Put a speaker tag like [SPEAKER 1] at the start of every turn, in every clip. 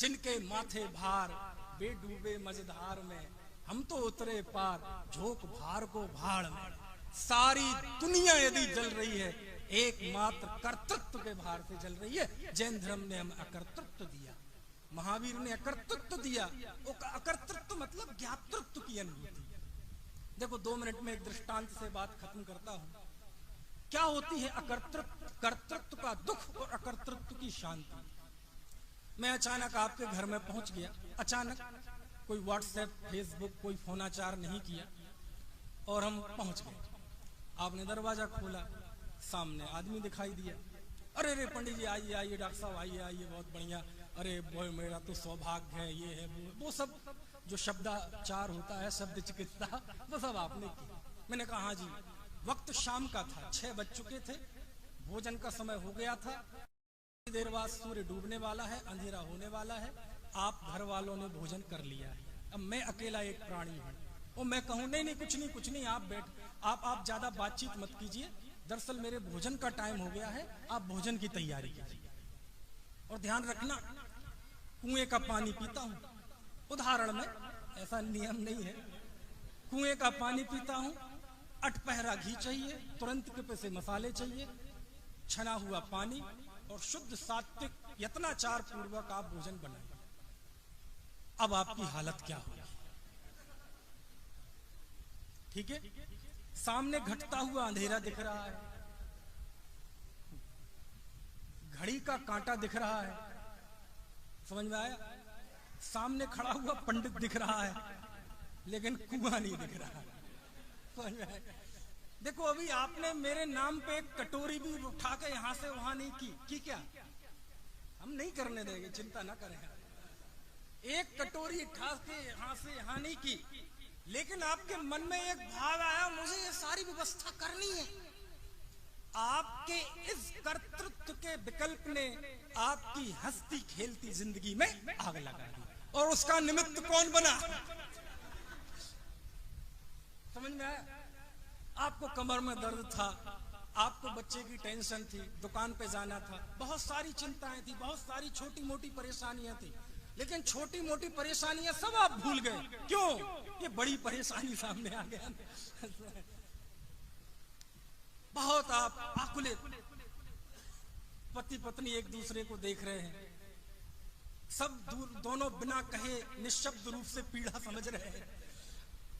[SPEAKER 1] जिनके माथे भार वे डूबे मझधार में, हम तो उतरे पार झोंक भार को भाड़ में। सारी दुनिया यदि जल रही है, एकमात्र कर्तृत्व के भार से जल रही है। जैन धर्म ने हमें अकर्तृत्व दिया, महावीर ने अकर्तृत्व दिया। अकर्तृत्व मतलब ज्ञातृत्व की अनुभूति। देखो 2 मिनट में एक दृष्टांत से बात खत्म करता हूं। क्या होती है अकर्तृत्व? कर्तृत्व का दुख और अकर्तृत्व की शांति। मैं अचानक आपके घर में पहुंच गया, अचानक, कोई व्हाट्सएप फेसबुक कोई फोनाचार नहीं किया, और हम पहुंच गए। आपने दरवाजा खोला, सामने आदमी दिखाई दिया। अरे रे पंडित जी आइए आइए, डॉक्टर साहब आइए आइए, बहुत बढ़िया, अरे वो मेरा तो सौभाग्य है, ये है वो सब जो शब्दाचार होता है, शब्द चिकित्सा, वो सब आपने की। मैंने कहा हाँ जी। वक्त शाम का था, 6 बज चुके थे, भोजन का समय हो गया था। देर बाद सूर्य डूबने वाला है, अंधेरा होने वाला है। आप घर वालों ने भोजन कर लिया है, अब मैं अकेला एक प्राणी हूँ। और मैं कहूँ नहीं कुछ नहीं, आप बैठ, आप ज्यादा बातचीत मत कीजिए, दरअसल मेरे भोजन का टाइम हो गया है, आप भोजन की तैयारी कीजिए। और ध्यान रखना, कुएं का पानी पीता हूँ, उदाहरण में, ऐसा नियम नहीं है, कुएं का पानी पीता हूँ, अटपहरा घी चाहिए, तुरंत के पैसे मसाले चाहिए, छना हुआ पानी और शुद्ध सात्विक यत्नाचार पूर्वक आप भोजन बनाइए। अब आपकी हालत क्या होगी? ठीक है, सामने घटता हुआ अंधेरा दिख रहा है, घड़ी का कांटा दिख रहा है, समझ में आया? सामने खड़ा हुआ पंडित दिख रहा है, लेकिन कुआं नहीं दिख रहा है, समझ में आया? देखो अभी आपने मेरे नाम पे एक कटोरी भी उठा के यहां से वहां नहीं की क्या? हम नहीं करने देंगे, चिंता ना करें। एक कटोरी उठा के यहां से यहां नहीं की, लेकिन आपके मन में एक भाव आया, मुझे ये सारी व्यवस्था करनी है। आपके इस कर्तृत्व के विकल्प ने आपकी हंसती खेलती जिंदगी में आग लगा दी, और उसका निमित्त कौन बना? समझ में आया? आपको कमर में दर्द था, आपको बच्चे की टेंशन थी, दुकान पे जाना था, बहुत सारी चिंताएं थी, बहुत सारी छोटी मोटी परेशानियां थी, लेकिन छोटी मोटी परेशानियां सब आप भूल गए। क्यों? ये बड़ी परेशानी सामने आ गया। बहुत आप आकुलित, पति पत्नी एक दूसरे को देख रहे हैं, सब दोनों बिना कहे निशब्द रूप से पीड़ा समझ रहे हैं।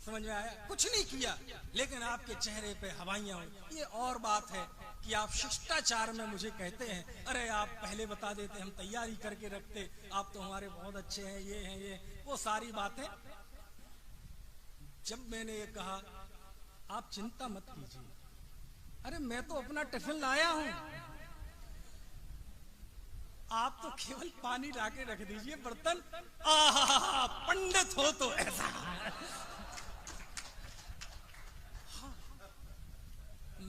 [SPEAKER 1] समझ में आया? कुछ नहीं किया, लेकिन आपके चेहरे पे हवाइयां हुई। ये और बात है कि आप शिष्टाचार में मुझे कहते हैं, अरे आप पहले बता देते, हम तैयारी करके रखते, आप तो हमारे बहुत अच्छे हैं, ये हैं, ये वो सारी बातें। जब मैंने ये कहा, आप चिंता मत कीजिए, अरे मैं तो अपना टिफिन लाया हूं, आप तो केवल पानी लाके रख दीजिए, बर्तन। आहा, पंडित हो तो ऐसा।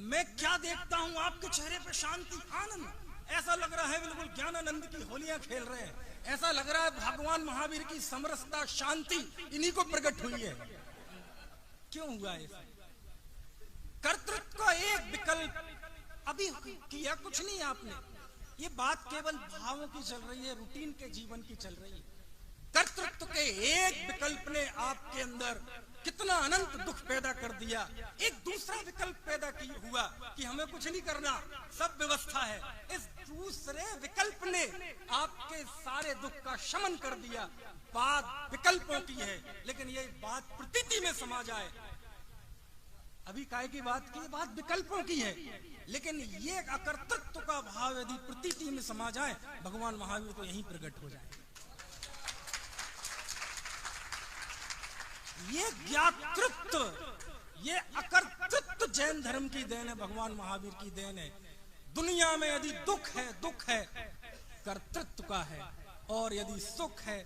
[SPEAKER 1] मैं क्या देखता हूं आपके चेहरे पे? शांति, आनंद। ऐसा लग रहा है बिल्कुल ज्ञानानंद की होलियां खेल रहे हैं। ऐसा लग रहा है भगवान महावीर की समरसता, शांति इन्हीं को प्रकट हुई है। क्यों हुआ ऐसा? कर्तृत्व का एक विकल्प अभी किया कुछ नहीं आपने। ये बात केवल भावों की चल रही है, रूटीन के जीवन की चल रही है। कर्तृत्व के एक विकल्प ने आपके अंदर कितना अनंत दुख पैदा कर दिया। एक दूसरा विकल्प पैदा हुआ कि हमें कुछ नहीं करना, सब व्यवस्था है। इस दूसरे विकल्प ने आपके सारे दुख का शमन कर दिया। बात विकल्पों की है, लेकिन ये बात प्रतीति में समा जाए। अभी काय की बात की, बात विकल्पों की है, लेकिन ये अकर्तृत्व का भाव यदि प्रतीति में समा जाए, भगवान महावीर तो यहीं प्रकट हो जाए। ये ज्ञातृत्व, ये अकर्तृत्व जैन धर्म की देन है, भगवान महावीर की देन है। दुनिया में यदि दुख है कर्तृत्व का है, और यदि सुख है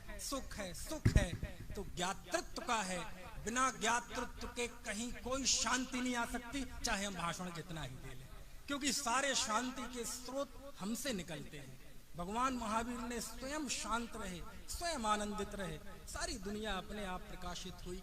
[SPEAKER 1] तो ज्ञातृत्व का है। बिना ज्ञातृत्व के कहीं कोई शांति नहीं आ सकती, चाहे हम भाषण जितना ही दे लें, क्योंकि सारे शांति के स्रोत हमसे निकलते हैं। भगवान महावीर ने स्वयं शांत रहे, स्वयं आनंदित रहे, सारी दुनिया अपने आप प्रकाशित हुई।